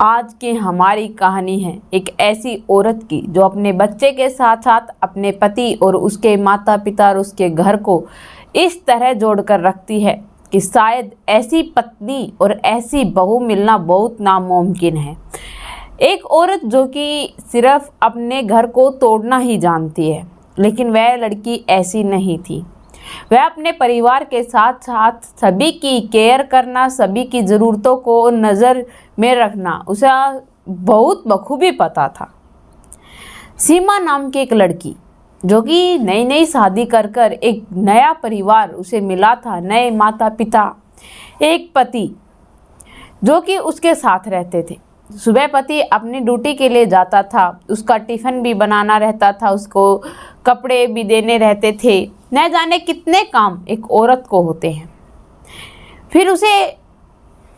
आज की हमारी कहानी है एक ऐसी औरत की जो अपने बच्चे के साथ साथ अपने पति और उसके माता पिता और उसके घर को इस तरह जोड़कर रखती है कि शायद ऐसी पत्नी और ऐसी बहू मिलना बहुत नामुमकिन है। एक औरत जो कि सिर्फ अपने घर को तोड़ना ही जानती है, लेकिन वह लड़की ऐसी नहीं थी। वह अपने परिवार के साथ साथ सभी की केयर करना, सभी की ज़रूरतों को नज़र में रखना उसे बहुत बखूबी पता था। सीमा नाम की एक लड़की जो कि नई नई शादी कर कर एक नया परिवार उसे मिला था, नए माता पिता, एक पति जो कि उसके साथ रहते थे। सुबह पति अपनी ड्यूटी के लिए जाता था, उसका टिफ़िन भी बनाना रहता था, उसको कपड़े भी देने रहते थे। न जाने कितने काम एक औरत को होते हैं। फिर उसे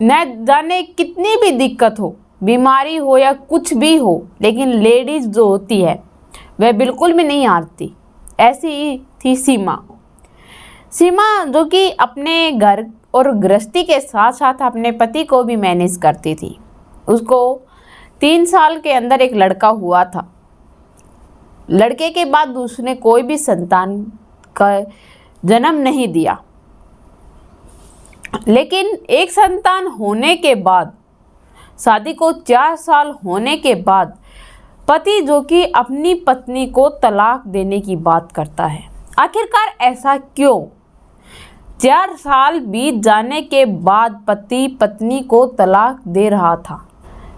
न जाने कितनी भी दिक्कत हो, बीमारी हो या कुछ भी हो, लेकिन लेडीज़ जो होती है वह बिल्कुल भी नहीं हारती। ऐसी ही थी सीमा। सीमा जो कि अपने घर और गृहस्थी के साथ साथ अपने पति को भी मैनेज करती थी। उसको 3 साल के अंदर एक लड़का हुआ था। लड़के के बाद उसने कोई भी संतान का जन्म नहीं दिया, लेकिन एक संतान होने के बाद, शादी को 4 साल होने के बाद, पति जो कि अपनी पत्नी को तलाक देने की बात करता है। आखिरकार ऐसा क्यों? 4 साल बीत जाने के बाद पति पत्नी को तलाक दे रहा था,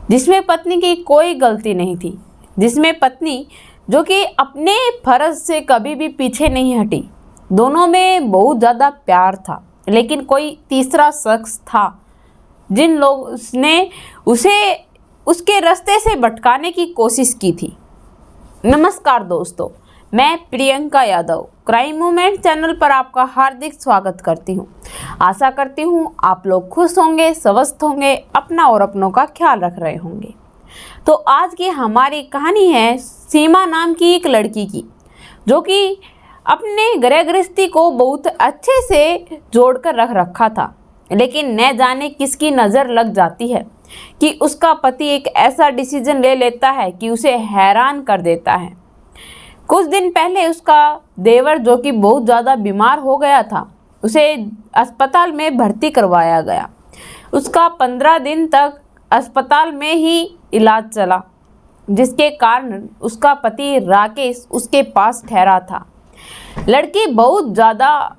जिसमें पत्नी की कोई गलती नहीं थी, जिसमें पत्नी जो कि अपने फर्ज से कभी भी पीछे नहीं हटी। दोनों में बहुत ज़्यादा प्यार था, लेकिन कोई तीसरा शख्स था जिन लोगों ने उसे उसके रास्ते से भटकाने की कोशिश की थी। नमस्कार दोस्तों, मैं Priyanka Yadav crime movement channel पर आपका हार्दिक स्वागत करती हूं। आशा करती हूं आप लोग खुश होंगे, स्वस्थ होंगे, अपना और अपनों का ख्याल रख रहे होंगे। तो आज की हमारी कहानी है सीमा नाम की एक लड़की की, जो कि अपने गृह गृहस्थी को बहुत अच्छे से जोड़कर रख रखा था, लेकिन न जाने किसकी नज़र लग जाती है कि उसका पति एक ऐसा डिसीजन ले लेता है कि उसे हैरान कर देता है। कुछ दिन पहले उसका देवर जो कि बहुत ज़्यादा बीमार हो गया था, उसे अस्पताल में भर्ती करवाया गया। उसका 15 दिन तक अस्पताल में ही इलाज चला, जिसके कारण उसका पति राकेश उसके पास ठहरा था। लड़की बहुत ज़्यादा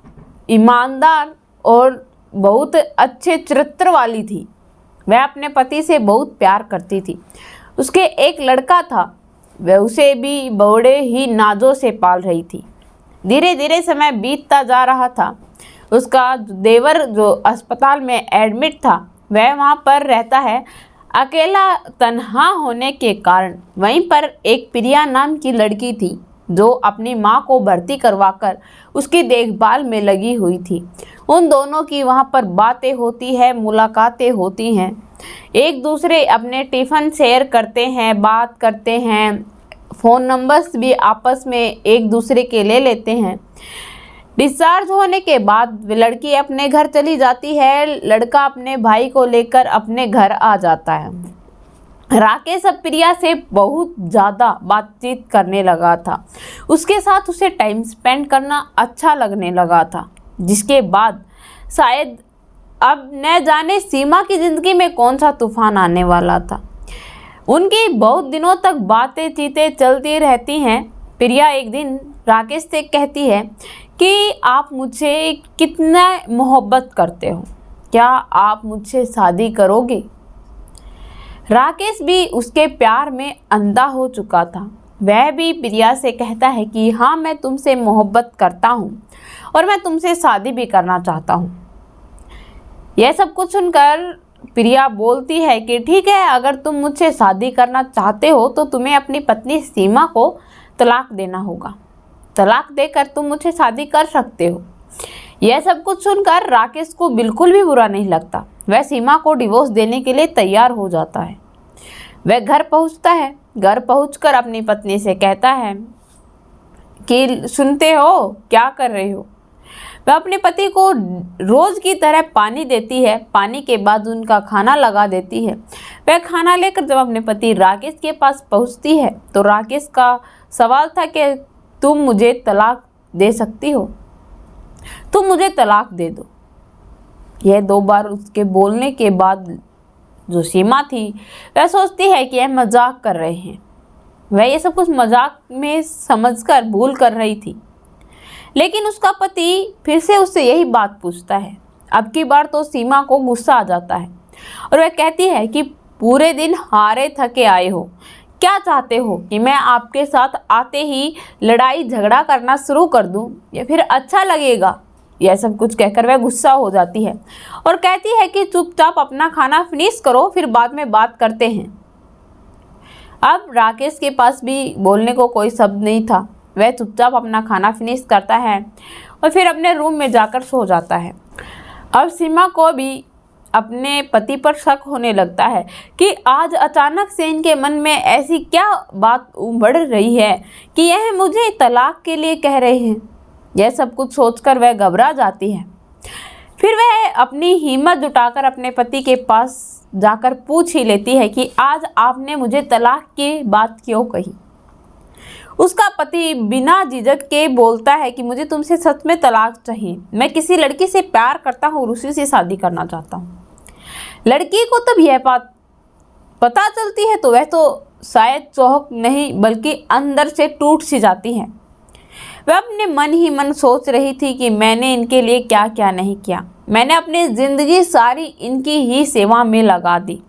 ईमानदार और बहुत अच्छे चरित्र वाली थी। वह अपने पति से बहुत प्यार करती थी। उसके एक लड़का था, वह उसे भी बड़े ही नाजों से पाल रही थी। धीरे धीरे समय बीतता जा रहा था। उसका देवर जो अस्पताल में एडमिट था, वह वहाँ पर रहता है। अकेला तन्हा होने के कारण वहीं पर एक प्रिया नाम की लड़की थी, जो अपनी माँ को भर्ती करवाकर उसकी देखभाल में लगी हुई थी। उन दोनों की वहाँ पर बातें होती है, मुलाकातें होती हैं, एक दूसरे अपने टिफ़िन शेयर करते हैं, बात करते हैं, फ़ोन नंबर्स भी आपस में एक दूसरे के ले लेते हैं। डिस्चार्ज होने के बाद लड़की अपने घर चली जाती है, लड़का अपने भाई को लेकर अपने घर आ जाता है। राकेश अब प्रिया से बहुत ज़्यादा बातचीत करने लगा था। उसके साथ उसे टाइम स्पेंड करना अच्छा लगने लगा था, जिसके बाद शायद अब न जाने सीमा की ज़िंदगी में कौन सा तूफान आने वाला था। उनकी बहुत दिनों तक बातें चीतें चलती रहती हैं। प्रिया एक दिन राकेश से कहती है कि आप मुझे कितना मोहब्बत करते हो, क्या आप मुझसे शादी करोगे? राकेश भी उसके प्यार में अंधा हो चुका था। वह भी प्रिया से कहता है कि हाँ, मैं तुमसे मोहब्बत करता हूँ और मैं तुमसे शादी भी करना चाहता हूँ। यह सब कुछ सुनकर प्रिया बोलती है कि ठीक है, अगर तुम मुझसे शादी करना चाहते हो तो तुम्हें अपनी पत्नी सीमा को तलाक देना होगा। तलाक देकर तुम मुझसे शादी कर सकते हो। यह सब कुछ सुनकर राकेश को बिल्कुल भी बुरा नहीं लगता। वह सीमा को डिवोर्स देने के लिए तैयार हो जाता है। वह घर पहुंचता है। घर पहुंचकर अपनी पत्नी से कहता है कि सुनते हो, क्या कर रहे हो? वह अपने पति को रोज की तरह पानी देती है। पानी के बाद उनका खाना लगा देती है। वह खाना लेकर जब अपने पति राकेश के पास पहुंचती है तो राकेश का सवाल था कि तुम मुझे तलाक दे सकती हो, तुम मुझे तलाक दे दो। यह 2 बार उसके बोलने के बाद जो सीमा थी वह सोचती है कि यह मजाक कर रहे हैं। वह ये सब कुछ मजाक में समझकर भूल कर रही थी, लेकिन उसका पति फिर से उससे यही बात पूछता है। अब की बार तो सीमा को गुस्सा आ जाता है और वह कहती है कि पूरे दिन हारे थके आए हो, क्या चाहते हो कि मैं आपके साथ आते ही लड़ाई झगड़ा करना शुरू कर दूं, या फिर अच्छा लगेगा? यह सब कुछ कहकर वह गुस्सा हो जाती है और कहती है कि चुपचाप अपना खाना फिनिश करो, फिर बाद में बात करते हैं। अब राकेश के पास भी बोलने को कोई शब्द नहीं था। वह चुपचाप अपना खाना फिनिश करता है और फिर अपने रूम में जाकर सो जाता है। अब सीमा को भी अपने पति पर शक होने लगता है कि आज अचानक से इनके मन में ऐसी क्या बात उमड़ रही है कि यह मुझे तलाक के लिए कह रहे हैं। यह सब कुछ सोचकर वह घबरा जाती है। फिर वह अपनी हिम्मत जुटाकर अपने पति के पास जाकर पूछ ही लेती है कि आज आपने मुझे तलाक की बात क्यों कही। उसका पति बिना झिझक के बोलता है कि मुझे तुमसे सच में तलाक चाहिए, मैं किसी लड़की से प्यार करता हूँ और उसी से शादी करना चाहता हूँ। लड़की को तब यह बात पता चलती है तो वह तो शायद चौंक नहीं बल्कि अंदर से टूट सी जाती है। वह अपने मन ही मन सोच रही थी कि मैंने इनके लिए क्या क्या नहीं किया। मैंने अपनी ज़िंदगी सारी इनकी ही सेवा में लगा दी,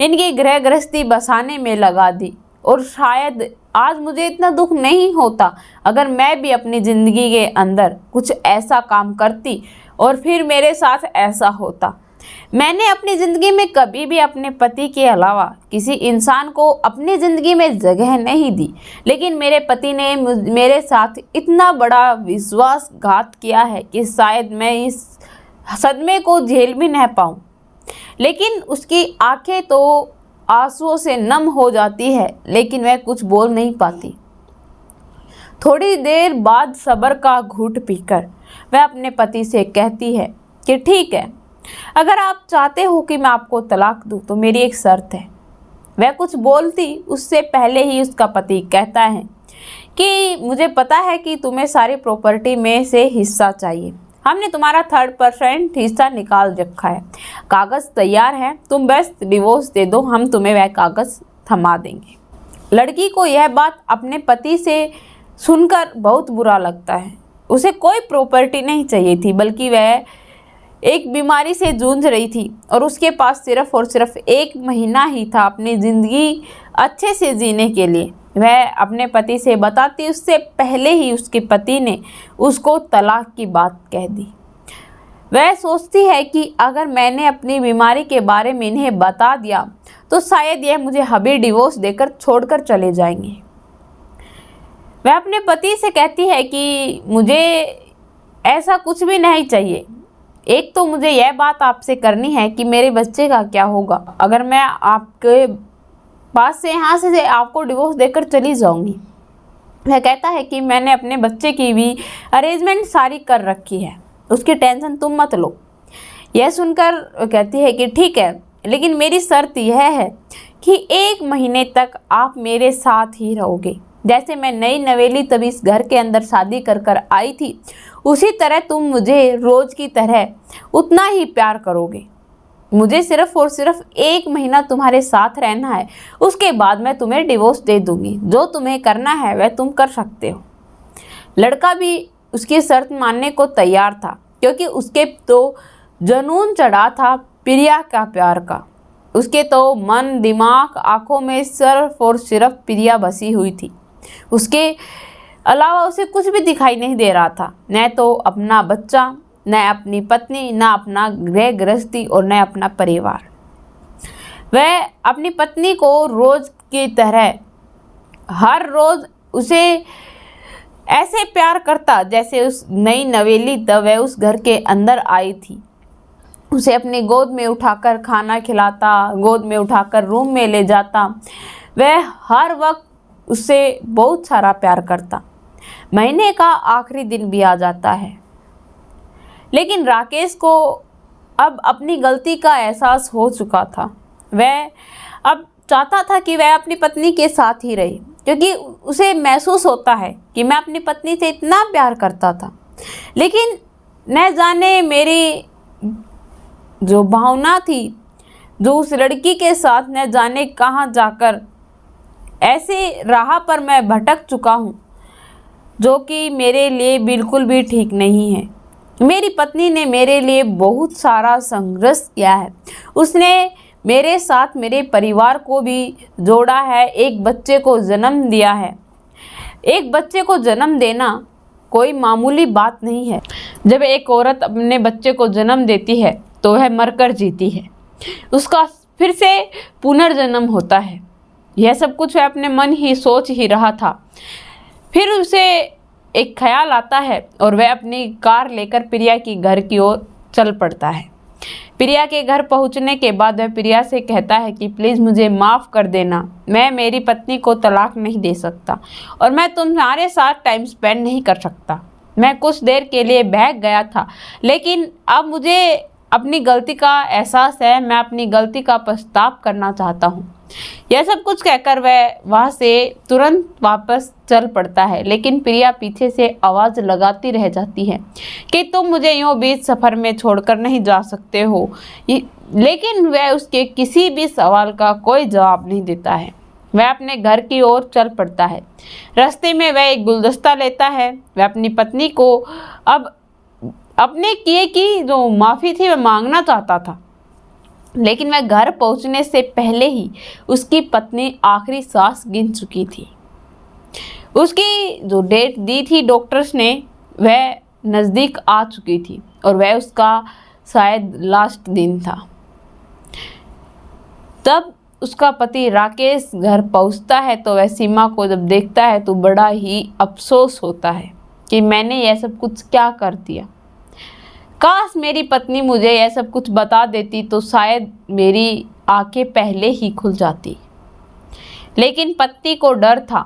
इनकी गृह गृहस्थी बसाने में लगा दी, और शायद आज मुझे इतना दुख नहीं होता अगर मैं भी अपनी ज़िंदगी के अंदर कुछ ऐसा काम करती और फिर मेरे साथ ऐसा होता। मैंने अपनी ज़िंदगी में कभी भी अपने पति के अलावा किसी इंसान को अपनी ज़िंदगी में जगह नहीं दी, लेकिन मेरे पति ने मेरे साथ इतना बड़ा विश्वासघात किया है कि शायद मैं इस सदमे को झेल भी नहीं पाऊँ। लेकिन उसकी आंखें तो आंसुओं से नम हो जाती है, लेकिन वह कुछ बोल नहीं पाती। थोड़ी देर बाद सब्र का घूंट पीकर वह अपने पति से कहती है कि ठीक है, अगर आप चाहते हो कि मैं आपको तलाक दूं तो मेरी एक शर्त है। वह कुछ बोलती उससे पहले ही उसका पति कहता है कि मुझे पता है कि तुम्हें सारी प्रॉपर्टी में से हिस्सा चाहिए, हमने तुम्हारा 3% हिस्सा निकाल रखा है, कागज़ तैयार है, तुम बस डिवोर्स दे दो, हम तुम्हें वह कागज़ थमा देंगे। लड़की को यह बात अपने पति से सुनकर बहुत बुरा लगता है। उसे कोई प्रॉपर्टी नहीं चाहिए थी, बल्कि वह एक बीमारी से जूझ रही थी और उसके पास सिर्फ और सिर्फ 1 महीना ही था अपनी ज़िंदगी अच्छे से जीने के लिए। वह अपने पति से बताती उससे पहले ही उसके पति ने उसको तलाक की बात कह दी। वह सोचती है कि अगर मैंने अपनी बीमारी के बारे में इन्हें बता दिया तो शायद यह मुझे अभी डिवोर्स देकर छोड़कर चले जाएंगे। वह अपने पति से कहती है कि मुझे ऐसा कुछ भी नहीं चाहिए, एक तो मुझे यह बात आपसे करनी है कि मेरे बच्चे का क्या होगा अगर मैं आपके पास से यहाँ से आपको डिवोर्स देकर चली जाऊँगी। वह कहता है कि मैंने अपने बच्चे की भी अरेंजमेंट सारी कर रखी है, उसकी टेंशन तुम मत लो। यह सुनकर कहती है कि ठीक है, लेकिन मेरी शर्त यह है कि 1 महीने तक आप मेरे साथ ही रहोगे। जैसे मैं नई नवेली तभी इस घर के अंदर शादी कर कर आई थी, उसी तरह तुम मुझे रोज़ की तरह उतना ही प्यार करोगे। मुझे सिर्फ और सिर्फ 1 महीना तुम्हारे साथ रहना है, उसके बाद मैं तुम्हें डिवोर्स दे दूँगी। जो तुम्हें करना है वह तुम कर सकते हो। लड़का भी उसकी शर्त मानने को तैयार था, क्योंकि उसके तो जुनून चढ़ा था प्रिया का प्यार का। उसके तो मन दिमाग आँखों में सिर्फ और सिर्फ प्रिया बसी हुई थी। उसके अलावा उसे कुछ भी दिखाई नहीं दे रहा था, न तो अपना बच्चा, न अपनी पत्नी, न अपना गृह गृहस्थी और न अपना परिवार। वह अपनी पत्नी को रोज़ की तरह हर रोज़ उसे ऐसे प्यार करता जैसे उस नई नवेली तब वह उस घर के अंदर आई थी। उसे अपनी गोद में उठाकर खाना खिलाता, गोद में उठाकर रूम में ले जाता। वह हर वक्त उससे बहुत सारा प्यार करता। महीने का आखिरी दिन भी आ जाता है। लेकिन राकेश को अब अपनी गलती का एहसास हो चुका था। वह अब चाहता था कि वह अपनी पत्नी के साथ ही रहे, क्योंकि उसे महसूस होता है कि मैं अपनी पत्नी से इतना प्यार करता था। लेकिन न जाने मेरी जो भावना थी, जो उस लड़की के साथ न जाने कहाँ जाकर ऐसे राह पर मैं भटक चुका हूँ, जो कि मेरे लिए बिल्कुल भी ठीक नहीं है। मेरी पत्नी ने मेरे लिए बहुत सारा संघर्ष किया है। उसने मेरे साथ मेरे परिवार को भी जोड़ा है, एक बच्चे को जन्म दिया है। एक बच्चे को जन्म देना कोई मामूली बात नहीं है। जब एक औरत अपने बच्चे को जन्म देती है तो वह मरकर जीती है, उसका फिर से पुनर्जन्म होता है। यह सब कुछ वह अपने मन ही सोच ही रहा था। फिर उसे एक ख्याल आता है और वह अपनी कार लेकर प्रिया की घर की ओर चल पड़ता है। प्रिया के घर पहुंचने के बाद वह प्रिया से कहता है कि प्लीज़ मुझे माफ़ कर देना, मैं मेरी पत्नी को तलाक नहीं दे सकता और मैं तुम्हारे साथ टाइम स्पेंड नहीं कर सकता। मैं कुछ देर के लिए बहक गया था, लेकिन अब मुझे अपनी गलती का एहसास है। मैं अपनी गलती का पछतावा करना चाहता हूँ। यह सब कुछ कहकर वह वहाँ से तुरंत वापस चल पड़ता है, लेकिन प्रिया पीछे से आवाज़ लगाती रह जाती है कि तुम मुझे यूँ बीच सफ़र में छोड़कर नहीं जा सकते हो। लेकिन वह उसके किसी भी सवाल का कोई जवाब नहीं देता है। वह अपने घर की ओर चल पड़ता है। रास्ते में वह एक गुलदस्ता लेता है। वह अपनी पत्नी को अब अपने किए की जो माफ़ी थी वह मांगना चाहता था, लेकिन वह घर पहुंचने से पहले ही उसकी पत्नी आखिरी सांस गिन चुकी थी। उसकी जो डेट दी थी डॉक्टर्स ने वह नज़दीक आ चुकी थी और वह उसका शायद लास्ट दिन था। तब उसका पति राकेश घर पहुंचता है तो वह सीमा को जब देखता है तो बड़ा ही अफसोस होता है कि मैंने यह सब कुछ क्या कर दिया। काश मेरी पत्नी मुझे यह सब कुछ बता देती तो शायद मेरी आंखें पहले ही खुल जाती। लेकिन पति को डर था।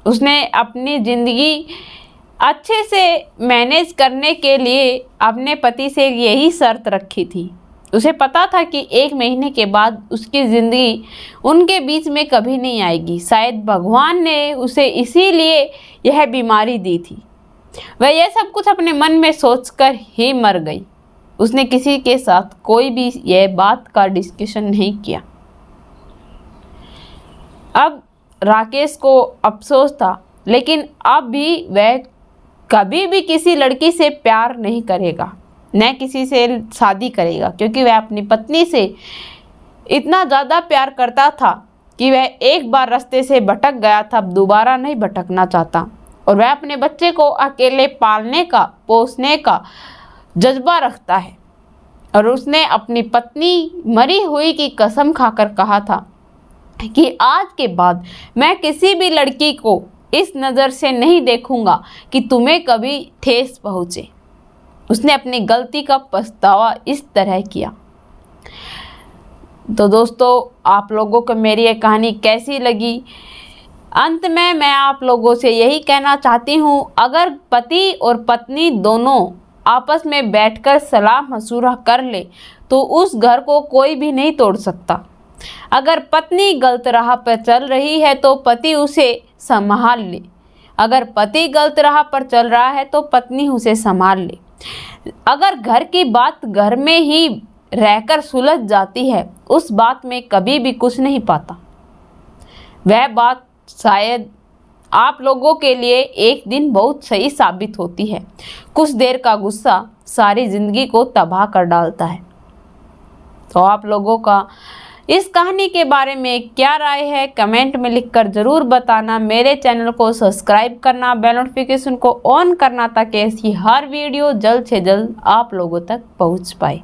उसने अपनी ज़िंदगी अच्छे से मैनेज करने के लिए अपने पति से यही शर्त रखी थी। उसे पता था कि 1 महीने के बाद उसकी ज़िंदगी उनके बीच में कभी नहीं आएगी। शायद भगवान ने उसे इसीलिए यह बीमारी दी थी। वह यह सब कुछ अपने मन में सोचकर ही मर गई। उसने किसी के साथ कोई भी यह बात का डिस्कशन नहीं किया। अब राकेश को अफसोस था, लेकिन अब भी वह कभी भी किसी लड़की से प्यार नहीं करेगा, न किसी से शादी करेगा, क्योंकि वह अपनी पत्नी से इतना ज़्यादा प्यार करता था कि वह एक बार रास्ते से भटक गया था, अब दोबारा नहीं भटकना चाहता। और वह अपने बच्चे को अकेले पालने का, पोसने का जज्बा रखता है। और उसने अपनी पत्नी मरी हुई की कसम खाकर कहा था कि आज के बाद मैं किसी भी लड़की को इस नज़र से नहीं देखूंगा कि तुम्हें कभी ठेस पहुँचे। उसने अपनी गलती का पछतावा इस तरह किया। तो दोस्तों, आप लोगों को मेरी ये कहानी कैसी लगी? अंत में मैं आप लोगों से यही कहना चाहती हूँ, अगर पति और पत्नी दोनों आपस में बैठकर सलाह मशूरा कर ले तो उस घर को कोई भी नहीं तोड़ सकता। अगर पत्नी गलत राह पर चल रही है तो पति उसे संभाल ले। अगर पति गलत राह पर चल रहा है तो पत्नी उसे संभाल ले। अगर घर की बात घर में ही रहकर सुलझ जाती है, उस बात में कभी भी कुछ नहीं पाता। वह बात शायद आप लोगों के लिए एक दिन बहुत सही साबित होती है। कुछ देर का गुस्सा सारी ज़िंदगी को तबाह कर डालता है। तो आप लोगों का इस कहानी के बारे में क्या राय है, कमेंट में लिखकर ज़रूर बताना। मेरे चैनल को सब्सक्राइब करना, बेल नोटिफिकेशन को ऑन करना ताकि ऐसी हर वीडियो जल्द से जल्द आप लोगों तक पहुंच पाए।